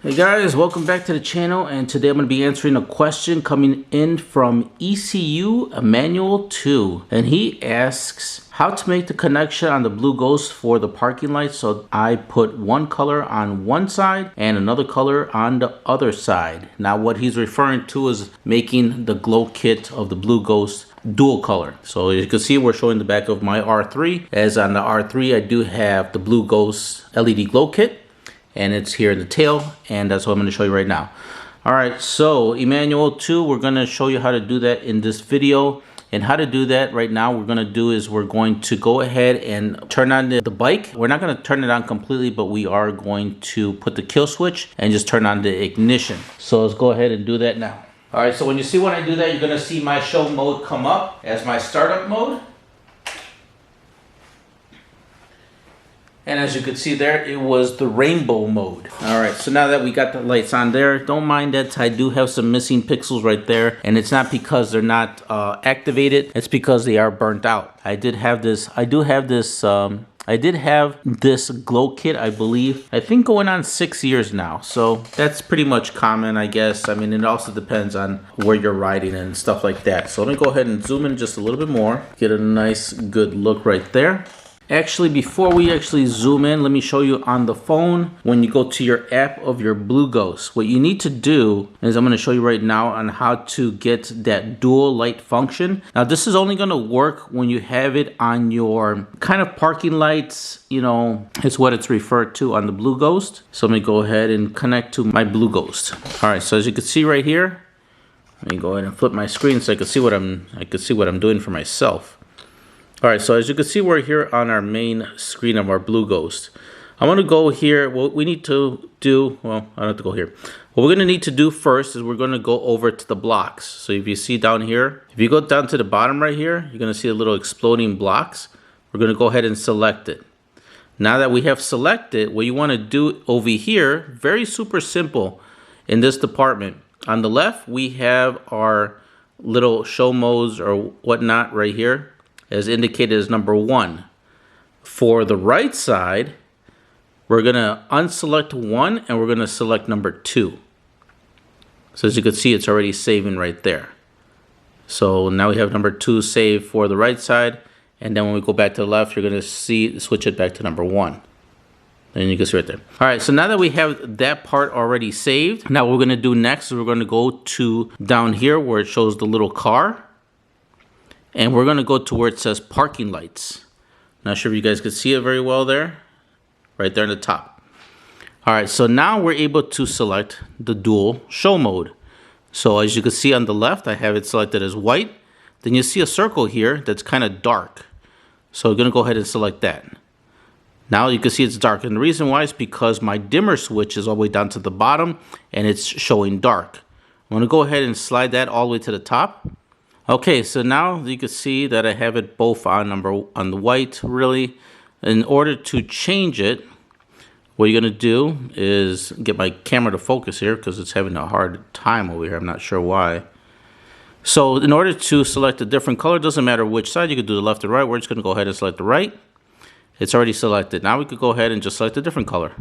Hey guys, welcome back to the channel, and today I'm going to be answering a question coming in from ECU Emmanuel 2, and he asks how to make the connection on the Blue Ghozt for the parking light. So I put one color on one side and another color on the other side. Now what he's referring to is making the glow kit of the Blue Ghozt dual color. So as you can see, we're showing the back of my R3. As on the R3, I do have the Blue Ghozt LED glow kit, and it's here in the tail, and that's what I'm going to show you right now. All right, so Emmanuel 2, we're going to show you how to do that in this video. And how to do that right now, we're going to do is we're going to go ahead and turn on the bike. We're not going to turn it on completely, but we are going to put the kill switch and just turn on the ignition. So let's go ahead and do that now. All right, so when you see when I do that, you're going to see my show mode come up as my startup mode. And as you can see there, it was the rainbow mode. All right, so now that we got the lights on there, don't mind that I do have some missing pixels right there. And it's not because they're not activated, it's because they are burnt out. I did have this glow kit, I believe, I think going on 6 years now. So that's pretty much common, I guess. I mean, it also depends on where you're riding and stuff like that. So let me go ahead and zoom in just a little bit more, get a nice good look right there. Actually, before we actually zoom in, let me show you on the phone, when you go to your app of your Blue Ghozt, what you need to do is I'm going to show you right now on how to get that dual light function. Now, this is only going to work when you have it on your kind of parking lights, you know, it's what it's referred to on the Blue Ghozt. So let me go ahead and connect to my Blue Ghozt. All right, so as you can see right here, let me go ahead and flip my screen so I can see what I'm doing for myself. All right, so as you can see, we're here on our main screen of our Blue Ghozt. I'm going to go here. What we need to do, well, I don't have to go here. What we're going to need to do first is we're going to go over to the blocks. So if you see down here, if you go down to the bottom right here, you're going to see a little exploding blocks. We're going to go ahead and select it. Now that we have selected, what you want to do over here, very super simple in this department. On the left, we have our little show modes or whatnot right here, as indicated as number 1. For the right side, we're going to unselect 1 and we're going to select number 2. So as you can see, it's already saving right there. So now we have number 2 saved for the right side, and then when we go back to the left, you're going to see switch it back to number 1. And you can see right there. All right, so now that we have that part already saved, now what we're going to do next is we're going to go to down here where it shows the little car. And we're going to go to where it says parking lights. Not sure if you guys can see it very well there. Right there in the top. All right, so now we're able to select the dual show mode. So as you can see on the left, I have it selected as white. Then you see a circle here that's kind of dark. So we're going to go ahead and select that. Now you can see it's dark. And the reason why is because my dimmer switch is all the way down to the bottom and it's showing dark. I'm going to go ahead and slide that all the way to the top. Okay, so now you can see that I have it both on the white, really. In order to change it, what you're going to do is get my camera to focus here because it's having a hard time over here. I'm not sure why. So in order to select a different color, doesn't matter which side, you can do the left or right. We're just going to go ahead and select the right. It's already selected. Now we could go ahead and just select a different color.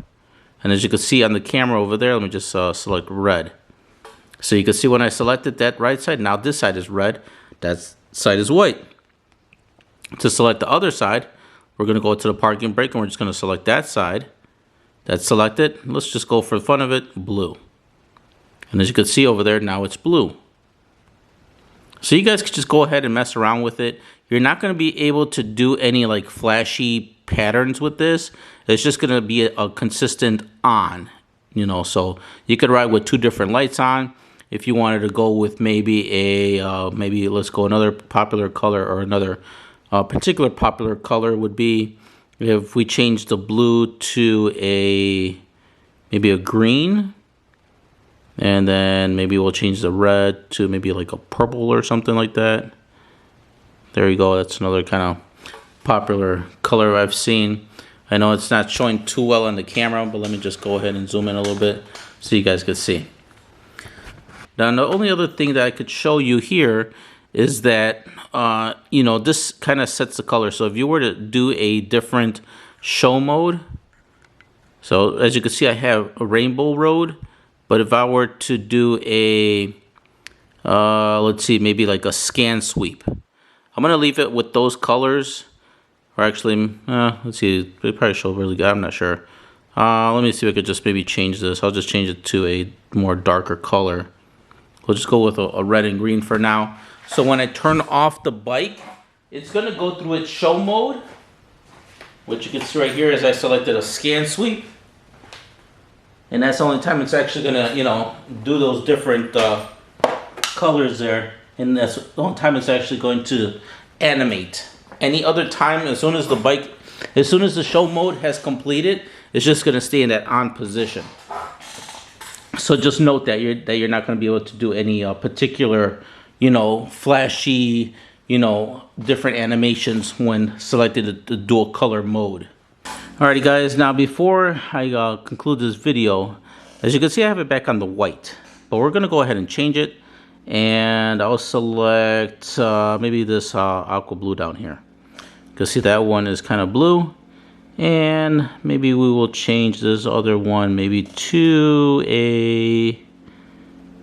And as you can see on the camera over there, let me just select red. So you can see when I selected that right side, now this side is red, that side is white. To select the other side, we're going to go to the parking brake and we're just going to select that side. That's selected. Let's just go for the fun of it, blue. And as you can see over there, now it's blue. So you guys can just go ahead and mess around with it. You're not going to be able to do any like flashy patterns with this. It's just going to be a consistent on, you know, so you could ride with 2 different lights on. If you wanted to go with maybe maybe let's go another popular color, or another particular popular color would be if we change the blue to maybe a green, and then maybe we'll change the red to maybe like a purple or something like that. There you go. That's another kind of popular color I've seen. I know it's not showing too well on the camera, but let me just go ahead and zoom in a little bit so you guys can see. Now, the only other thing that I could show you here is that, you know, this kind of sets the color. So if you were to do a different show mode, so as you can see, I have a rainbow road. But if I were to do a, let's see, maybe like a scan sweep, I'm going to leave it with those colors. Or actually, let's see, they probably show really good. I'm not sure. Let me see if I could just maybe change this. I'll just change it to a more darker color. We'll just go with a red and green for now. So when I turn off the bike, it's going to go through its show mode, which you can see right here is I selected a scan sweep. And that's the only time it's actually going to, you know, do those different colors there. And that's the only time it's actually going to animate. Any other time, as soon as the show mode has completed, it's just going to stay in that on position. So just note that you're not going to be able to do any particular, you know, flashy, you know, different animations when selected the dual color mode. Alrighty guys, now before I conclude this video, as you can see I have it back on the white, but we're going to go ahead and change it, and I'll select maybe this aqua blue down here. You can see that one is kind of blue. And maybe we will change this other one maybe to a,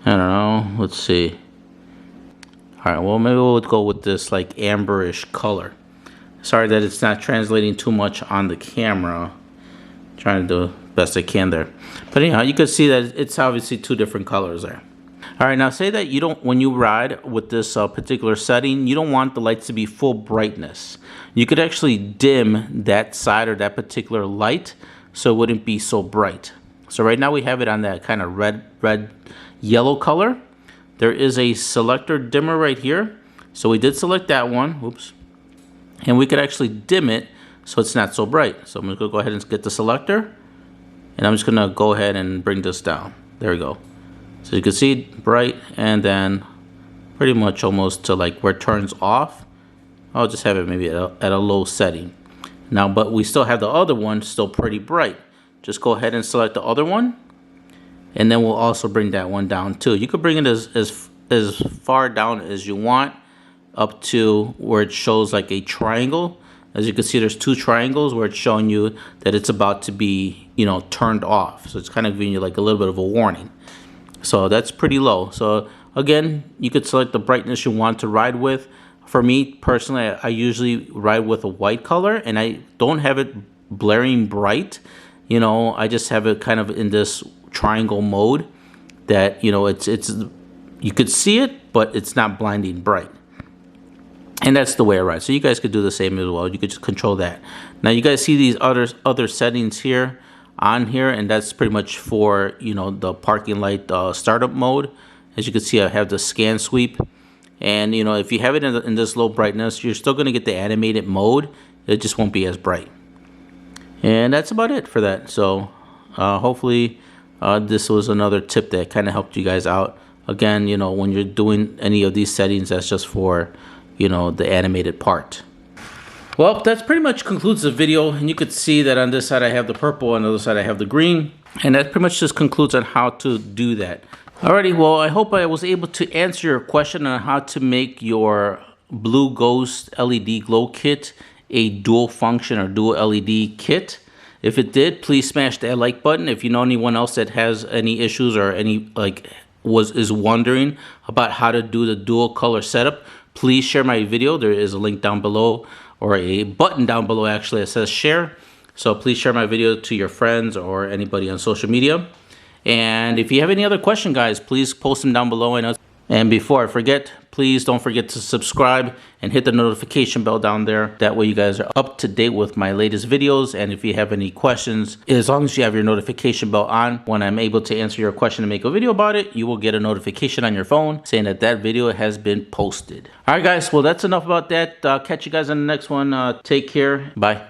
I don't know, let's see. Alright, well maybe we'll go with this like amberish color. Sorry that it's not translating too much on the camera. I'm trying to do the best I can there. But anyhow, you can see that it's obviously two different colors there. Alright, now say that you don't, when you ride with this particular setting, you don't want the lights to be full brightness. You could actually dim that side or that particular light so it wouldn't be so bright. So right now we have it on that kind of red yellow color. There is a selector dimmer right here. So we did select that one, oops. And we could actually dim it so it's not so bright. So I'm gonna go ahead and get the selector, and I'm just gonna go ahead and bring this down. There we go. So you can see bright, and then pretty much almost to like where it turns off. I'll just have it maybe at a low setting. Now, but we still have the other one still pretty bright. Just go ahead and select the other one, and then we'll also bring that one down too. You could bring it as far down as you want, up to where it shows like a triangle. As you can see, there's two triangles where it's showing you that it's about to be, you know, turned off. So it's kind of giving you like a little bit of a warning. So that's pretty low. So again, you could select the brightness you want to ride with. For me personally, I usually ride with a white color, and I don't have it blaring bright. You know, I just have it kind of in this triangle mode that, you know, it's you could see it, but it's not blinding bright. And that's the way I ride. So you guys could do the same as well. You could just control that. Now you guys see these other settings here on here, and that's pretty much for, you know, the parking light startup mode. As you can see, I have the scan sweep. And, you know, if you have it in this low brightness, you're still going to get the animated mode. It just won't be as bright. And that's about it for that. So hopefully this was another tip that kind of helped you guys out. Again, you know, when you're doing any of these settings, that's just for, you know, the animated part. Well, that's pretty much concludes the video. And you could see that on this side I have the purple, on the other side I have the green. And that pretty much just concludes on how to do that. Alrighty, well, I hope I was able to answer your question on how to make your Blue Ghozt LED glow kit a dual function or dual LED kit. If it did, please smash that like button. If you know anyone else that has any issues or any is wondering about how to do the dual color setup, please share my video. There is a link down below, or a button down below actually that says share. So please share my video to your friends or anybody on social media. And if you have any other question, guys, please post them down below. And before I forget, please don't forget to subscribe and hit the notification bell down there. That way you guys are up to date with my latest videos. And if you have any questions, as long as you have your notification bell on, when I'm able to answer your question and make a video about it, you will get a notification on your phone saying that that video has been posted. All right, guys, well, that's enough about that. Catch you guys on the next one. Take care. Bye.